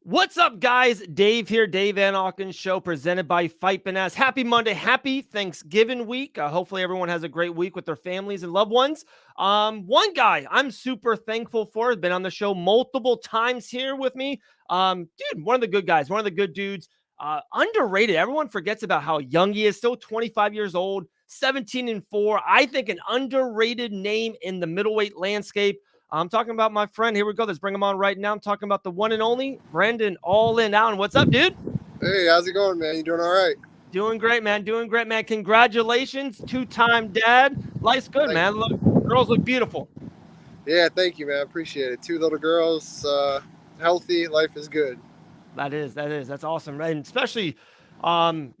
What's up, guys? Dave here, Dave Van Auken Show, presented by Fight Finesse. Happy Monday, happy Thanksgiving week. Hopefully, everyone has a great week with their families and loved ones. One guy I'm super thankful for has been on the show multiple times here with me. Dude, one of the good guys, one of the good dudes. Underrated. Everyone forgets about how young he is. Still 25 years old, 17-4. I think an underrated name in the middleweight landscape. I'm talking about my friend. Here we go. Let's bring him on right now. I'm talking about the one and only Brandon All In Allen. What's up, dude? Hey, how's it going, man? You doing all right? Doing great, man. Doing great, man. Congratulations, two-time dad. Life's good, Thank man. Look, girls look beautiful. Yeah, thank you, man. I appreciate it. Two little girls, healthy. Life is good. That's awesome, right? And especially, kind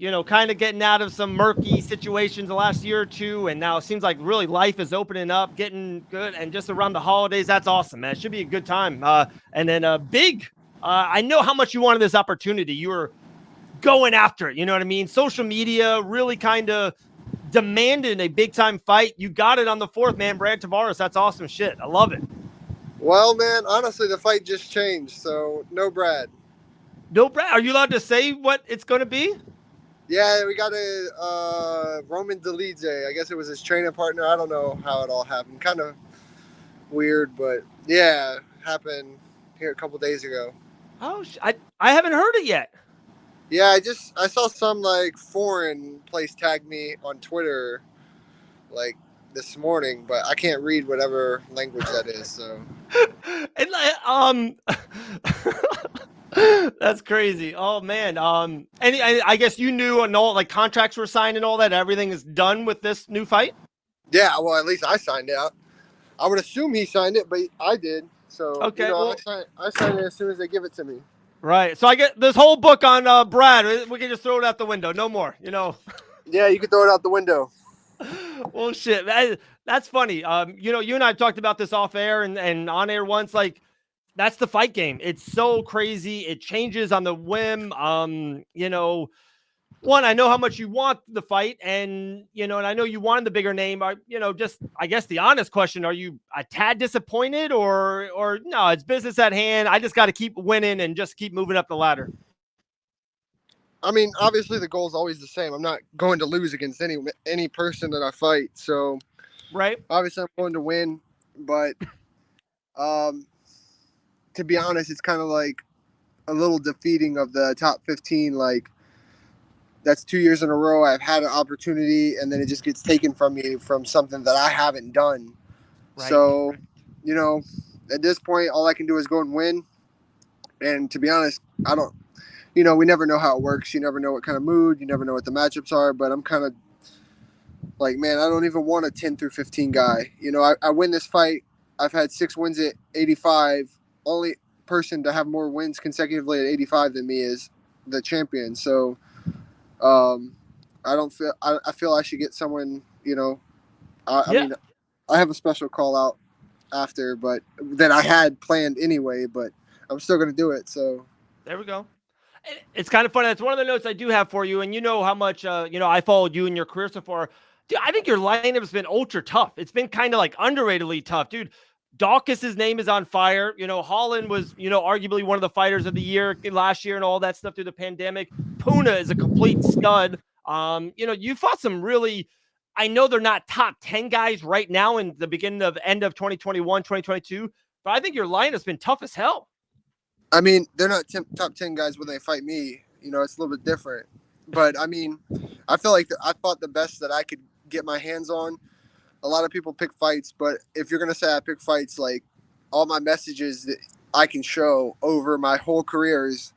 of getting out of some murky situations the last year or two, and now it seems like really life is opening up, getting good, and just around the holidays, that's awesome, man. It should be a good time. And then a big. I know how much you wanted this opportunity. You were going after it. You know what I mean? Social media really kind of demanded a big time fight. You got it on the fourth, man. Brad Taveras. That's awesome shit. I love it. Well, man, honestly, the fight just changed, so no Brad. No, Brad. Are you allowed to say what it's going to be? Yeah, we got a Roman Dolidze. I guess it was his training partner. I don't know how it all happened. Kind of weird, but yeah, happened here a couple days ago. Oh, I haven't heard it yet. Yeah, I saw some like foreign place tag me on Twitter, like this morning, but I can't read whatever language that is. So And that's crazy. Oh man. And I guess you knew and all like contracts were signed and all that. Everything is done with this new fight. yeah, well, at least I signed it. I would assume he signed it, but I did. So Okay. Well, I sign it as soon as they give it to me. right. So I get this whole book on Brad. We can just throw it out the window. No more. Yeah, you can throw it out the window. Well, shit. That's funny. You and I talked about this off air and on air once. Like, that's the fight game. It's so crazy. It changes on the whim. One, I know how much you want the fight, and I know you wanted the bigger name. Just I guess the honest question: are you a tad disappointed, or no? It's business at hand. I just got to keep winning and just keep moving up the ladder. I mean, obviously the goal is always the same. I'm not going to lose against any person that I fight. So Right? obviously I'm going to win, but um, to be honest, it's kind of like a little defeating of the top 15. Like that's 2 years in a row I've had an opportunity, and then it just gets taken from me from something that I haven't done. Right. So, you know, at this point, all I can do is go and win. And to be honest, I don't. We never know how it works. You never know what kind of mood. You never know what the matchups are. But I'm kind of like, man, I don't even want a 10 through 15 guy. I win this fight. I've had 6 wins at 85. Only person to have more wins consecutively at 85 than me is the champion. So I don't feel. I feel I should get someone. I Yeah. mean, I have a special call out after, but that I had planned anyway. But I'm still gonna do it. So There we go. It's kind of funny. That's one of the notes I do have for you, and you know how much I followed you in your career so far. Dude, I think your lineup has been ultra tough. It's been kind of like underratedly tough, dude. Dawkins' name is on fire. Holland was, arguably one of the fighters of the year last year and all that stuff through the pandemic. Puna is a complete stud. You fought some really, I know they're not top 10 guys right now in the end of 2021, 2022, but I think your lineup's been tough as hell. I mean, they're not top 10 guys when they fight me. It's a little bit different. But I mean, I feel like I fought the best that I could get my hands on. A lot of people pick fights, but if you're gonna say I pick fights, like all my messages that I can show over my whole career is,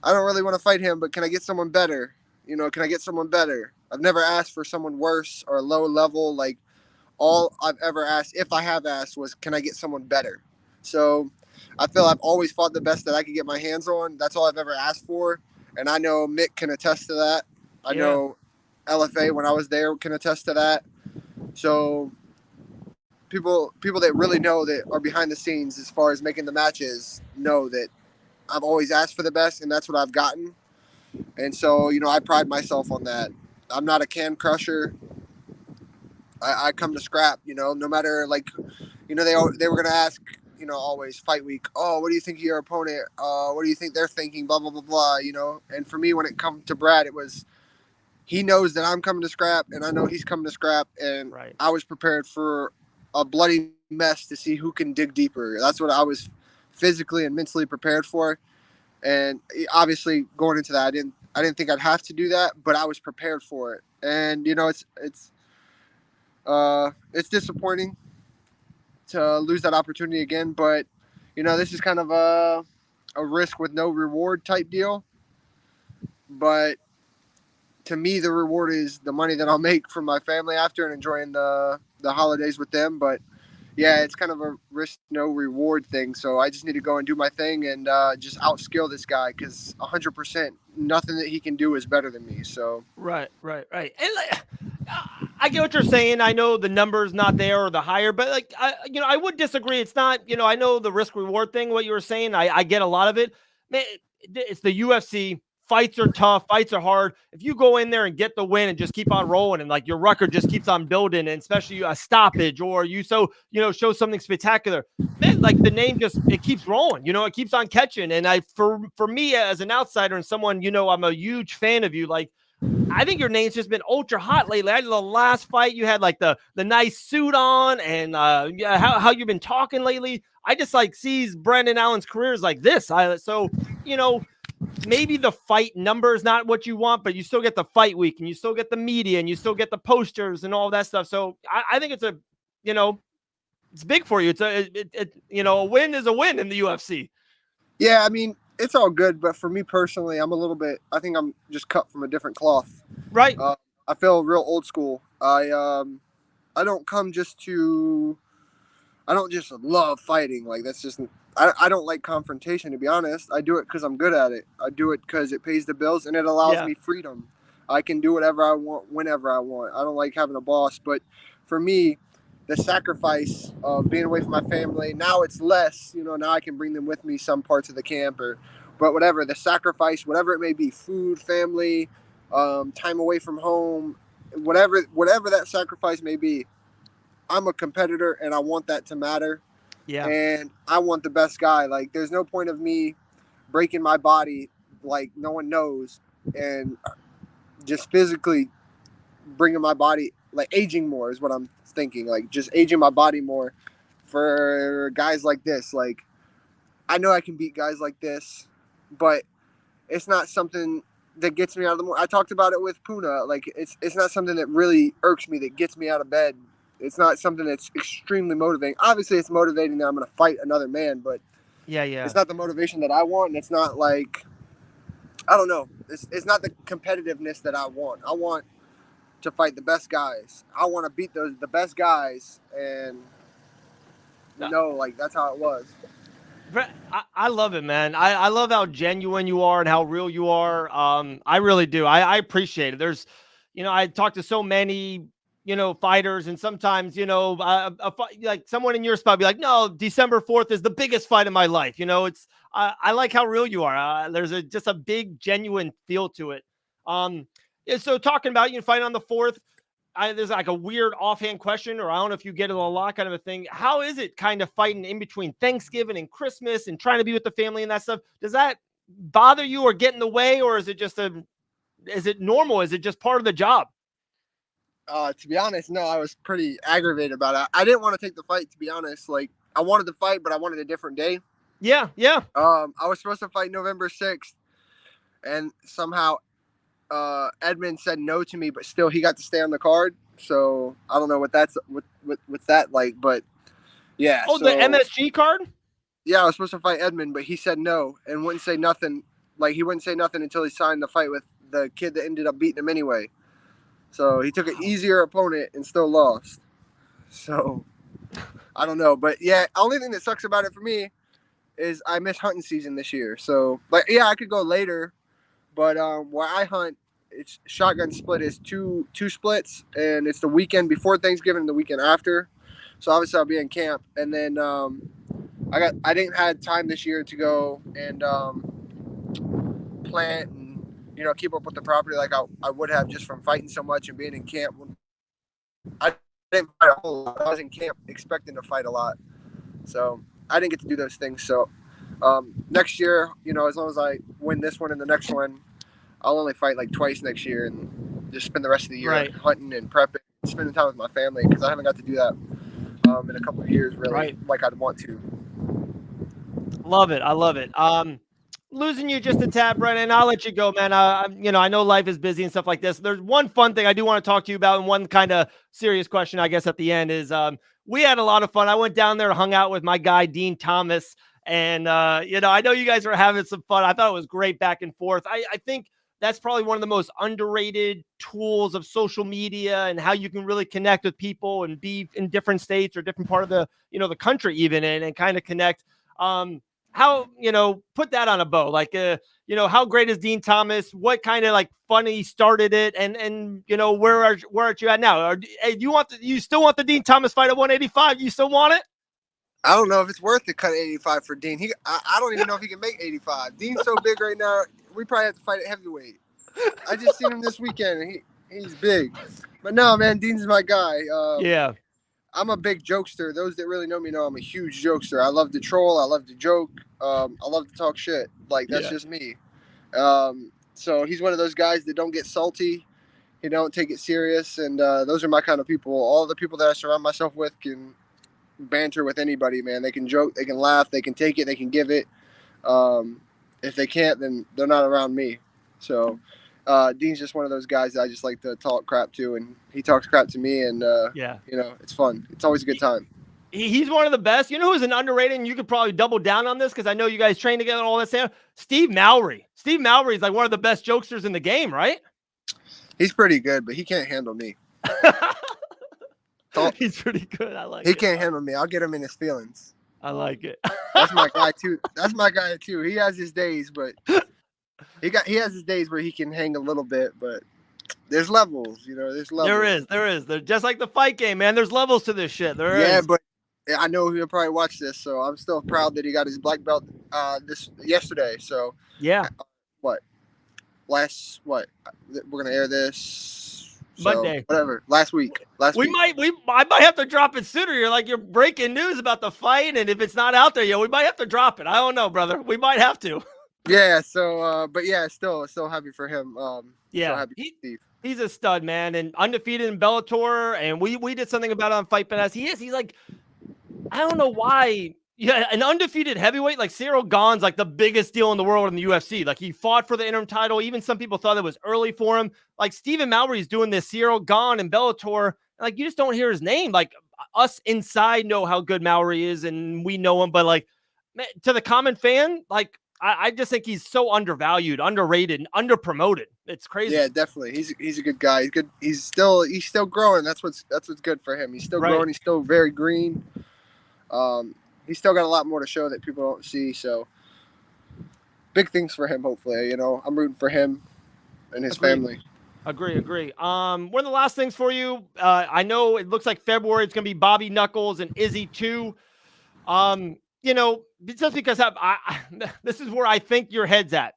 I don't really want to fight him, but can I get someone better? Can I get someone better? I've never asked for someone worse or low level. Like all I've ever asked, if I have asked, was can I get someone better? So I feel I've always fought the best that I could get my hands on. That's all I've ever asked for, and I know Mick can attest to that. I know LFA when I was there can attest to that. So people that really know that are behind the scenes as far as making the matches know that I've always asked for the best, and that's what I've gotten. And so I pride myself on that. I'm not a can crusher. I come to scrap. No matter like, they were gonna ask, always fight week. Oh, what do you think of your opponent? What do you think they're thinking? Blah, blah, blah, blah, And for me, when it comes to Brad, it was, he knows that I'm coming to scrap and I know he's coming to scrap. And Right. I was prepared for a bloody mess to see who can dig deeper. That's what I was physically and mentally prepared for. And obviously going into that, I didn't think I'd have to do that, but I was prepared for it. And, it's disappointing to lose that opportunity again, but this is kind of a risk with no reward type deal. But to me, the reward is the money that I'll make from my family after and enjoying the holidays with them. But yeah, it's kind of a risk no reward thing. So I just need to go and do my thing and just outskill this guy because 100% nothing that he can do is better than me. So Right. And I get what you're saying. I know the number's not there or the higher, but I would disagree. It's not, I know the risk reward thing, what you were saying. I get a lot of it. Man, it's the UFC. Fights are tough. Fights are hard. If you go in there and get the win and just keep on rolling and like your record just keeps on building, and especially a stoppage or show something spectacular, man, like the name just, it keeps rolling, it keeps on catching. And for me as an outsider and someone, I'm a huge fan of you. Like, I think your name's just been ultra hot lately. The last fight you had like the nice suit on, and yeah, how you've been talking lately. I just like sees Brendan Allen's career is like this. Maybe the fight number is not what you want, but you still get the fight week and you still get the media and you still get the posters and all that stuff. So I think it's it's big for you. A win is a win in the UFC. yeah, I mean, it's all good, but for me personally, I think I'm just cut from a different cloth. Right. I feel real old school. I don't come just to, I don't just love fighting. Like that's just, I don't like confrontation, to be honest. I do it because I'm good at it. I do it because it pays the bills and it allows Yeah. me freedom. I can do whatever I want, whenever I want. I don't like having a boss, but for me, the sacrifice of being away from my family, now it's less, now I can bring them with me some parts of the camp but whatever, the sacrifice, whatever it may be, food, family, time away from home, whatever that sacrifice may be, I'm a competitor and I want that to matter. Yeah. And I want the best guy. Like, there's no point of me breaking my body like no one knows and just physically bringing my body, like aging more is what I'm thinking. Like, just aging my body more for guys like this. Like, I know I can beat guys like this, but it's not something that gets me out of the morning. I talked about it with Puna. Like, it's not something that really irks me, that gets me out of bed. It's not something that's extremely motivating. Obviously, it's motivating that I'm going to fight another man, but Yeah. it's not the motivation that I want. And it's not like, I don't know. It's not the competitiveness that I want. I want to fight the best guys. I want to beat the best guys, and like that's how it was. I love it, man. I love how genuine you are and how real you are. I really do. I appreciate it. There's, I talk to so many, fighters, and sometimes, like someone in your spot be like, no, December 4th is the biggest fight of my life. I like how real you are. There's just a big, genuine feel to it. Yeah, so talking about, fighting on the 4th, there's like a weird offhand question, or I don't know if you get it a lot kind of a thing. How is it kind of fighting in between Thanksgiving and Christmas and trying to be with the family and that stuff? Does that bother you or get in the way, or is it is it normal? Is it just part of the job? To be honest, no, I was pretty aggravated about it. I didn't want to take the fight, to be honest. Like, I wanted to fight, but I wanted a different day. Yeah. I was supposed to fight November 6th, and somehow Edmund said no to me, but still he got to stay on the card. So I don't know what that's what's that like, but yeah. Oh, the MSG card? Yeah, I was supposed to fight Edmund, but he said no and wouldn't say nothing. Like, he wouldn't say nothing until he signed the fight with the kid that ended up beating him anyway. So he took an easier opponent and still lost. So I don't know, but yeah, only thing that sucks about it for me is I missed hunting season this year. So, like, yeah, I could go later, but where I hunt, it's shotgun split is two splits, and it's the weekend before Thanksgiving and the weekend after. So obviously I'll be in camp, and then I didn't have time this year to go and plant and keep up with the property like I would have just from fighting so much and being in camp. I didn't fight a whole lot. I was in camp expecting to fight a lot, so I didn't get to do those things. So next year, as long as I win this one and the next one, I'll only fight like twice next year and just spend the rest of the year hunting and prepping, spending time with my family, because I haven't got to do that in a couple of years, really, like I'd want to. Love it. I love it. Losing you just a tad, Brennan. I'll let you go, man. I know life is busy and stuff like this. There's one fun thing I do want to talk to you about, and one kind of serious question, I guess, at the end is we had a lot of fun. I went down there, hung out with my guy, Dean Thomas, and I know you guys are having some fun. I thought it was great back and forth. I think that's probably one of the most underrated tools of social media and how you can really connect with people and be in different states or different part of the country even, and kind of connect. How, put that on a bow, like, how great is Dean Thomas? What kind of like funny started it? And, where are you at now? Hey, you still want the Dean Thomas fight at 185? You still want it? I don't know if it's worth to cut 85 for Dean. I don't even know if he can make 85. Dean's so big right now. We probably have to fight at heavyweight. I just seen him this weekend, and he's big. But no, man, Dean's my guy. Yeah. I'm a big jokester. Those that really know me know I'm a huge jokester. I love to troll. I love to joke. I love to talk shit. Like, that's just me. So he's one of those guys that don't get salty. He don't take it serious. And those are my kind of people. All the people that I surround myself with can banter with anybody, man. They can joke. They can laugh. They can take it. They can give it. If they can't, then they're not around me. So Dean's just one of those guys that I just like to talk crap to, and he talks crap to me, and it's fun. It's always a good time. He's one of the best. You know who's an underrated, and you could probably double down on this because I know you guys train together and all that stuff. Steve Mowry. Steve Mowry is like one of the best jokesters in the game, right? He's pretty good, but he can't handle me. He's pretty good. I like it. He can't handle me. I'll get him in his feelings. I like it. That's my guy too. He has his days, but he has his days where he can hang a little bit, but there's levels, there's levels. There is. They're just like the fight game, man. There's levels to this shit. There is. Yeah, but I know he'll probably watch this, so I'm still proud that he got his black belt yesterday. So yeah. We're gonna air this Monday. Whatever. Last week. I might have to drop it sooner. You're breaking news about the fight, and if it's not out there yet, we might have to drop it. I don't know, brother. We might have to. Yeah, so but yeah, still happy for him. Yeah, happy Steve. He's a stud, man, and undefeated in Bellator, and we did something about it on Fight Pass. He's like, I don't know why. Yeah, an undefeated heavyweight like Cyril Gane's like the biggest deal in the world in the UFC. Like, he fought for the interim title. Even some people thought it was early for him. Like, Stephen Mowry's doing this, Cyril Gane in Bellator. Like, you just don't hear his name. Like, us inside know how good Mowry is, and we know him. But like, man, to the common fan, like, I just think he's so undervalued, underrated, and underpromoted. It's crazy. Yeah, definitely. He's a good guy. He's good. He's still growing. That's what's good for him. He's still growing. He's still very green. He's still got a lot more to show that people don't see. So big things for him. Hopefully, I'm rooting for him and his family. Agree. One of the last things for you. I know it looks like February it's going to be Bobby Knuckles and Izzy too. Just because this is where I think your head's at.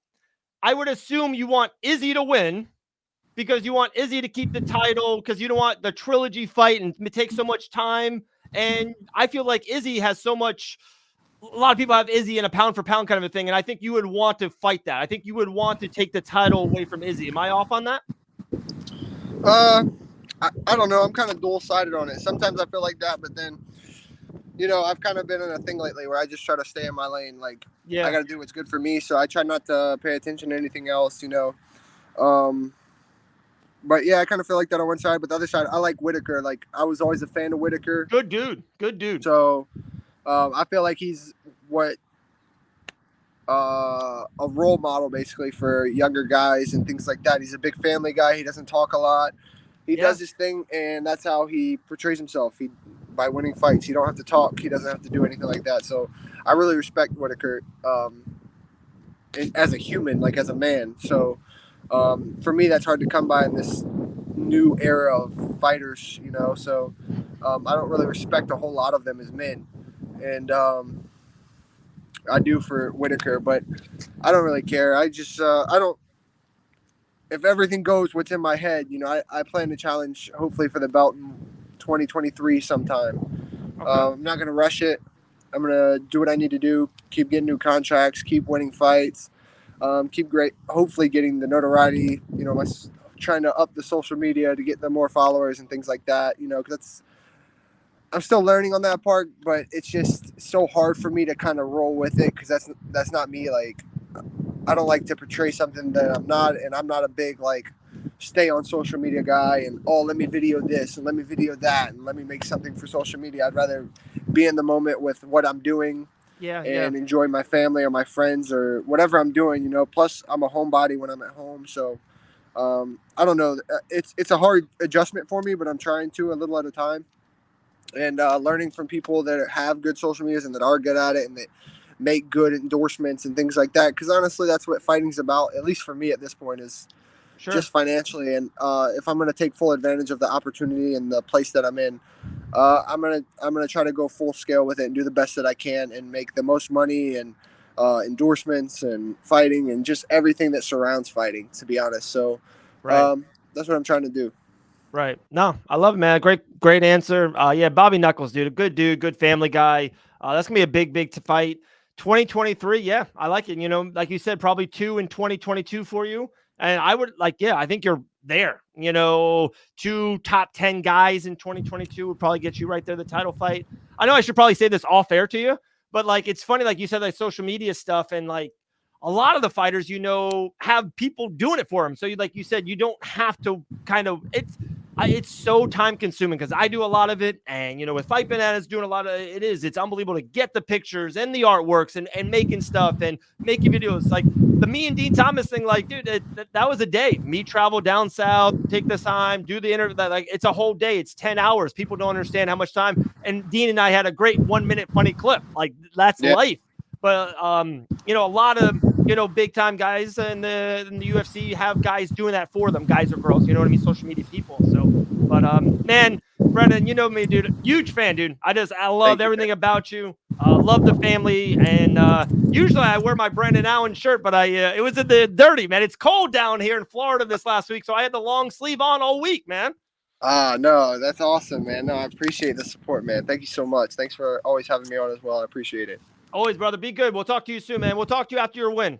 I would assume you want Izzy to win because you want Izzy to keep the title because you don't want the trilogy fight and it takes so much time. And I feel like Izzy has so much. A lot of people have Izzy in a pound for pound kind of a thing, and I think you would want to fight that. I think you would want to take the title away from Izzy. Am I off on that? I don't know. I'm kind of dual-sided on it. Sometimes I feel like that, but then, I've kind of been in a thing lately where I just try to stay in my lane. Like, I got to do what's good for me, so I try not to pay attention to anything else, But yeah, I kind of feel like that on one side, but the other side, I like Whitaker. Like, I was always a fan of Whitaker. Good dude. So, I feel like he's a role model basically for younger guys and things like that. He's a big family guy. He doesn't talk a lot. He does his thing, and that's how he portrays himself. By winning fights, he don't have to talk. He doesn't have to do anything like that. So I really respect Whitaker as a human, like as a man. So for me, that's hard to come by in this new era of fighters, So I don't really respect a whole lot of them as men. And I do for Whitaker, but I don't really care. I just I don't. If everything goes what's in my head, I plan to challenge hopefully for the belt in 2023 sometime. Okay. I'm not gonna rush it. I'm gonna do what I need to do. Keep getting new contracts. Keep winning fights. Hopefully getting the notoriety. Trying to up the social media to get them more followers and things like that. Because I'm still learning on that part, but it's just so hard for me to kind of roll with it because that's not me. Like, I don't like to portray something that I'm not, and I'm not a big like stay on social media guy and let me video this and let me video that and let me make something for social media. I'd rather be in the moment with what I'm doing Yeah. and enjoy my family or my friends or whatever I'm doing. Plus I'm a homebody when I'm at home, so I don't know. It's a hard adjustment for me, but I'm trying to a little at a time and learning from people that have good social medias and that are good at it and that make good endorsements and things like that. Because honestly, that's what fighting's about. At least for me at this point is Sure. just financially. And if I'm going to take full advantage of the opportunity and the place that I'm in, I'm gonna try to go full scale with it and do the best that I can and make the most money and endorsements and fighting and just everything that surrounds fighting. To be honest, so Right. that's what I'm trying to do. Right. No, I love it, man. Great answer. Yeah, Bobby Knuckles, dude, a good dude, good family guy. That's gonna be a big fight. 2023. Yeah, I like it. Like you said, probably 2 in 2022 for you. And I would like, yeah, I think you're there. 2 top 10 guys in 2022 would probably get you right there, the title fight. I know I should probably say this off air to you, but like, it's funny, like you said, like social media stuff and like, a lot of the fighters, have people doing it for them. So, like you said, you don't have to kind of. It's so time consuming because I do a lot of it. And, with Fight Bananas doing a lot of it it's unbelievable to get the pictures and the artworks and making stuff and making videos. Like the me and Dean Thomas thing, like, dude, that was a day. Me travel down south, take this time, do the interview. Like, it's a whole day. It's 10 hours. People don't understand how much time. And Dean and I had a great 1 minute funny clip. Like, that's Yeah. life. But, a lot of, big time guys in the UFC have guys doing that for them, guys or girls, you know what I mean? Social media people. So, but, man, Brendan, you know me, dude, huge fan, dude. I love Thank you, everything man. about you. Love the family. And, usually I wear my Brendan Allen shirt, but it was in the dirty, man. It's cold down here in Florida this last week. So I had the long sleeve on all week, man. No, that's awesome, man. No, I appreciate the support, man. Thank you so much. Thanks for always having me on as well. I appreciate it. Always, brother. Be good. We'll talk to you soon, man. We'll talk to you after your win.